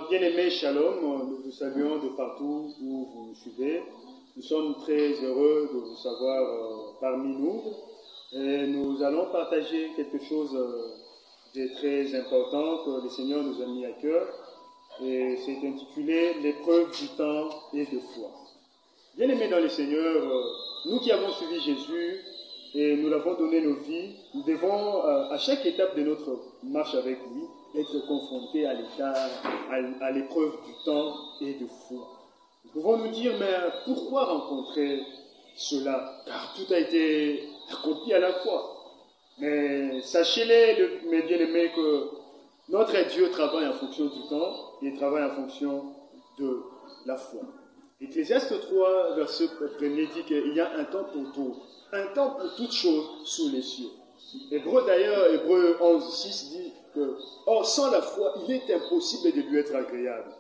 Bien-aimés, shalom, nous vous saluons de partout où vous nous suivez. Nous sommes très heureux de vous savoir parmi nous. Et nous allons partager quelque chose de très important que le Seigneur nous a mis à cœur. Et c'est intitulé « L'épreuve du temps et de foi ». Bien-aimés dans le Seigneur, nous qui avons suivi Jésus et nous l'avons donné nos vies, nous devons à chaque étape de notre marche avec lui être confrontés à l'épreuve du temps et de foi. Nous pouvons nous dire, mais pourquoi rencontrer cela? Car tout a été accompli à la fois. Mais sachez-les, mes bien-aimés, que notre Dieu travaille en fonction du temps et travaille en fonction de la foi. Ecclésiaste 3, verset 1er dit qu'il y a un temps pour tout, un temps pour toutes choses sous les cieux. Hébreu 11, 6 dit que, or, sans la foi, il est impossible de lui être agréable.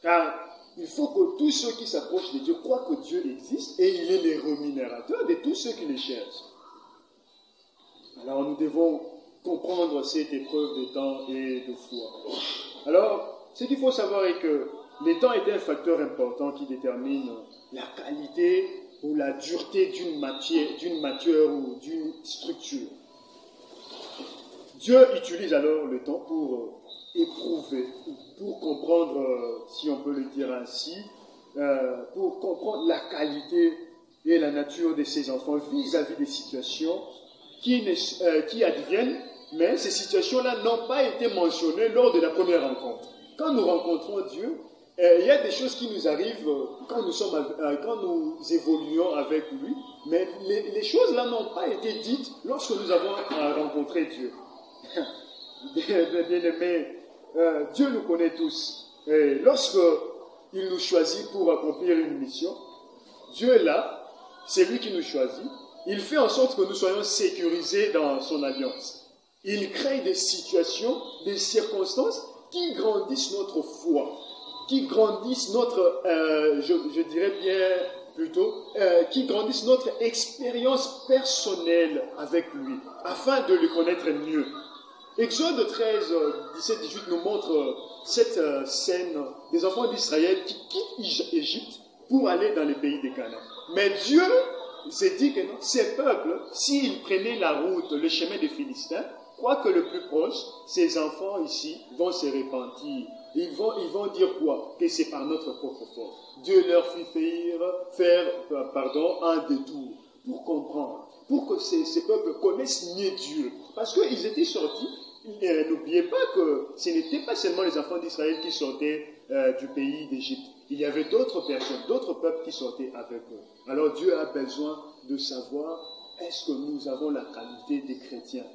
Car il faut que tous ceux qui s'approchent de Dieu croient que Dieu existe et il est le rémunérateur de tous ceux qui le cherchent. Alors nous devons comprendre cette épreuve de temps et de foi. Alors, ce qu'il faut savoir est que le temps est un facteur important qui détermine la qualité ou la dureté d'une matière ou d'une structure. Dieu utilise alors le temps pour éprouver, pour comprendre, si on peut le dire ainsi, pour comprendre la qualité et la nature de ses enfants vis-à-vis des situations qui adviennent, mais ces situations-là n'ont pas été mentionnées lors de la première rencontre. Quand nous rencontrons Dieu, il y a des choses qui nous arrivent quand nous évoluons avec lui, mais les choses-là n'ont pas été dites lorsque nous avons rencontré Dieu. Bien-aimés, Dieu nous connaît tous. Et lorsqu'il nous choisit pour accomplir une mission, Dieu est là, c'est lui qui nous choisit. Il fait en sorte que nous soyons sécurisés dans son alliance. Il crée des situations, des circonstances qui grandissent notre foi, qui grandissent notre, je dirais bien plutôt, qui grandissent notre expérience personnelle avec lui, afin de le connaître mieux. Exode 13, 17, 18 nous montre cette scène des enfants d'Israël qui quittent Égypte pour aller dans les pays des Canaan. Mais Dieu s'est dit que non, ces peuples, s'ils prenaient la route, le chemin des Philistins, quoique le plus proche, ces enfants ici vont se repentir. Ils vont dire quoi? Que c'est par notre propre force. Dieu leur fit faire un détour pour comprendre, pour que ces peuples connaissent mieux Dieu. Parce qu'ils étaient sortis, n'oubliez pas que ce n'était pas seulement les enfants d'Israël qui sortaient du pays d'Égypte. Il y avait d'autres personnes, d'autres peuples qui sortaient avec eux. Alors Dieu a besoin de savoir, est-ce que nous avons la qualité des chrétiens?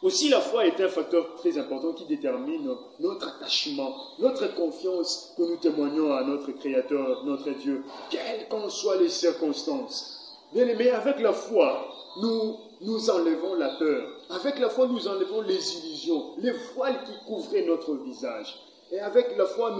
Aussi, la foi est un facteur très important qui détermine notre attachement, notre confiance que nous témoignons à notre Créateur, notre Dieu, quelles qu'en soient les circonstances. Bien aimés, avec la foi, nous enlevons la peur. Avec la foi, nous enlevons les illusions, les voiles qui couvraient notre visage. Et avec la foi,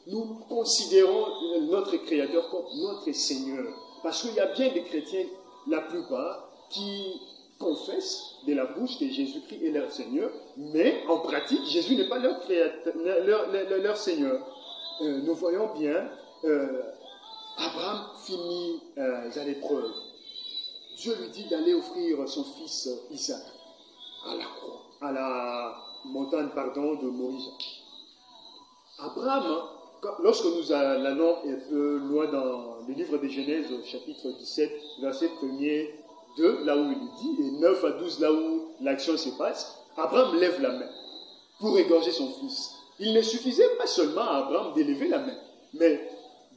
nous considérons notre Créateur comme notre Seigneur. Parce qu'il y a bien des chrétiens, la plupart, qui confessent de la bouche que Jésus-Christ est leur Seigneur, mais en pratique, Jésus n'est pas leur Seigneur. Nous voyons bien, Abraham finit à l'épreuve. Dieu lui dit d'aller offrir son fils Isaac à la croix, à la montagne de Moïse. Abraham, lorsque nous allons un peu loin dans le livre de Genèse, chapitre 17, verset 1er, 2, là où il dit, et 9 à 12, là où l'action se passe, Abraham lève la main pour égorger son fils. Il ne suffisait pas seulement à Abraham d'élever la main, mais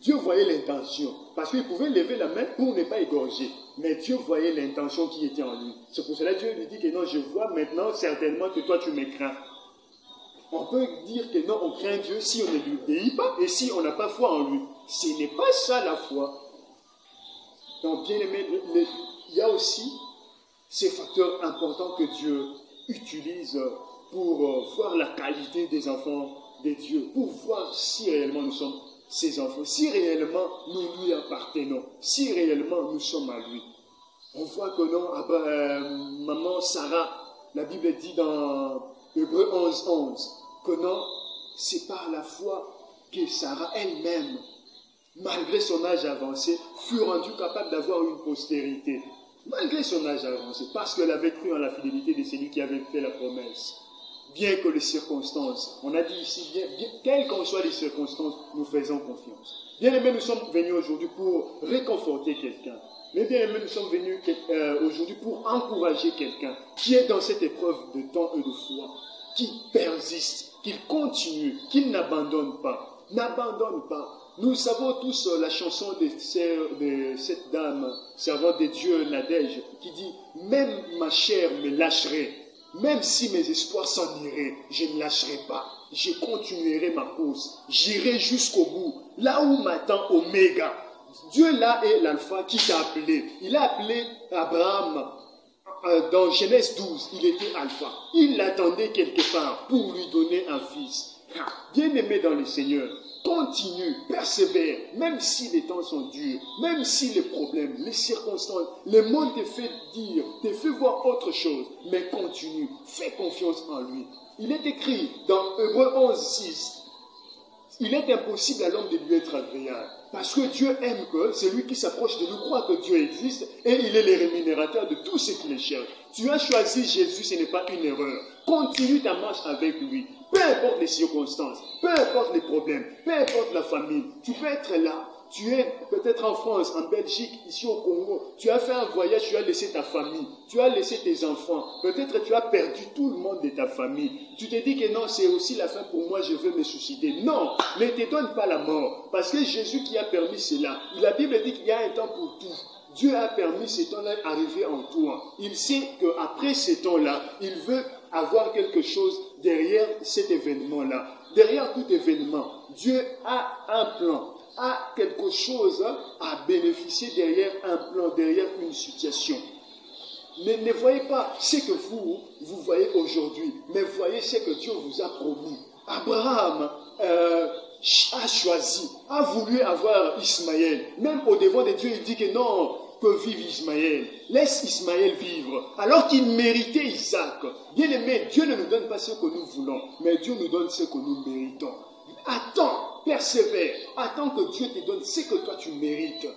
Dieu voyait l'intention, parce qu'il pouvait lever la main pour ne pas égorger, mais Dieu voyait l'intention qui était en lui. C'est pour cela que Dieu lui dit que non, je vois maintenant certainement que toi tu me crains. On peut dire que non, on craint Dieu si on ne lui obéit pas et si on n'a pas foi en lui. Ce n'est pas ça la foi. Donc bien aimé, il y a aussi ces facteurs importants que Dieu utilise pour voir la qualité des enfants de Dieu, pour voir si réellement nous sommes ses enfants, si réellement nous lui appartenons, si réellement nous sommes à lui. On voit que non, maman Sarah, la Bible dit dans Hébreu 11, 11, que non, c'est par la foi que Sarah elle-même, malgré son âge avancé, fut rendue capable d'avoir une postérité. Malgré son âge avancé, parce qu'elle avait cru en la fidélité de celui qui avait fait la promesse. Bien que les circonstances, on a dit ici, quelles qu'en soient les circonstances, nous faisons confiance. Bien aimés, nous sommes venus aujourd'hui pour réconforter quelqu'un. Mais bien aimés, nous sommes venus aujourd'hui pour encourager quelqu'un qui est dans cette épreuve de temps et de foi, qui persiste, qui continue, qui n'abandonne pas. N'abandonne pas. Nous savons tous la chanson de cette dame, servante de Dieu, Nadège, qui dit « Même ma chair me lâcherait, même si mes espoirs s'en iraient, je ne lâcherai pas. Je continuerai ma course, j'irai jusqu'au bout, là où m'attend Oméga. » Dieu là est l'alpha qui t'a appelé. Il a appelé Abraham dans Genèse 12, il était alpha. Il l'attendait quelque part pour lui donner un fils. Bien-aimé dans le Seigneur, continue, persévère, même si les temps sont durs, même si les problèmes, les circonstances, le monde te fait dire, te fait voir autre chose, mais continue, fais confiance en lui. Il est écrit dans Hébreux 11, 6, il est impossible à l'homme de lui être agréable, parce que Dieu aime que celui qui s'approche de nous croit que Dieu existe et il est le rémunérateur de tous ceux qui le cherchent. Tu as choisi Jésus, ce n'est pas une erreur. Continue ta marche avec lui. Peu importe les circonstances, peu importe les problèmes, peu importe la famille, tu peux être là. Tu es peut-être en France, en Belgique, ici au Congo. Tu as fait un voyage, tu as laissé ta famille, tu as laissé tes enfants. Peut-être tu as perdu tout le monde de ta famille. Tu te dis que non, c'est aussi la fin pour moi, je veux me suicider. Non, ne te donne pas la mort. Parce que Jésus qui a permis cela, la Bible dit qu'il y a un temps pour tout. Dieu a permis ce temps-là d'arriver en toi. Il sait qu'après ce temps-là, il veut avoir quelque chose derrière cet événement-là. Derrière tout événement, Dieu a un plan, a quelque chose à bénéficier derrière un plan, derrière une situation. Ne voyez pas ce que vous voyez aujourd'hui, mais voyez ce que Dieu vous a promis. Abraham a choisi, a voulu avoir Ismaël. Même au devant de Dieu, il dit que non, que vive Ismaël. Laisse Ismaël vivre, alors qu'il méritait Isaac. Bien aimé, Dieu ne nous donne pas ce que nous voulons, mais Dieu nous donne ce que nous méritons. Attends, persévère, attends que Dieu te donne ce que toi tu mérites.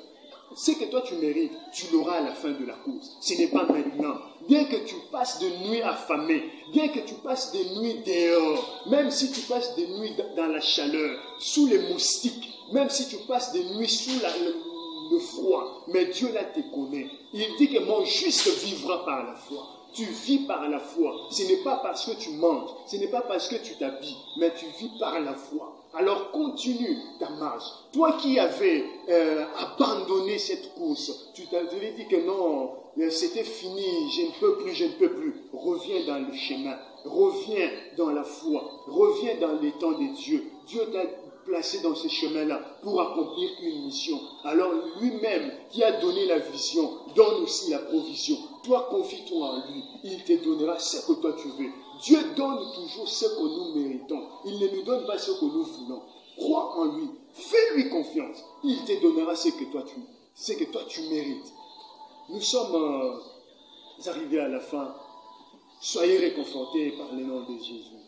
Ce que toi tu mérites, tu l'auras à la fin de la course. Ce n'est pas maintenant. Bien que tu passes de nuits affamées, bien que tu passes des nuits dehors, même si tu passes des nuits dans la chaleur, sous les moustiques, même si tu passes des nuits sous le froid, mais Dieu là te connaît. Il dit que mon juste vivra par la foi. Tu vis par la foi. Ce n'est pas parce que tu manges, ce n'est pas parce que tu t'habilles, mais tu vis par la foi. Alors continue ta marche. Toi qui avais abandonné cette course, tu t'avais dit que non, c'était fini, je ne peux plus, je ne peux plus. Reviens dans le chemin, reviens dans la foi, reviens dans les temps de Dieu. Dieu t'a placé dans ce chemin-là pour accomplir une mission. Alors lui-même qui a donné la vision, donne aussi la provision. Toi, confie-toi en lui. Il te donnera ce que toi tu veux. Dieu donne toujours ce que nous méritons. Il ne nous donne pas ce que nous voulons. Crois en lui. Fais-lui confiance. Il te donnera ce que toi tu mérites. Nous sommes arrivés à la fin. Soyez réconfortés par le nom de Jésus.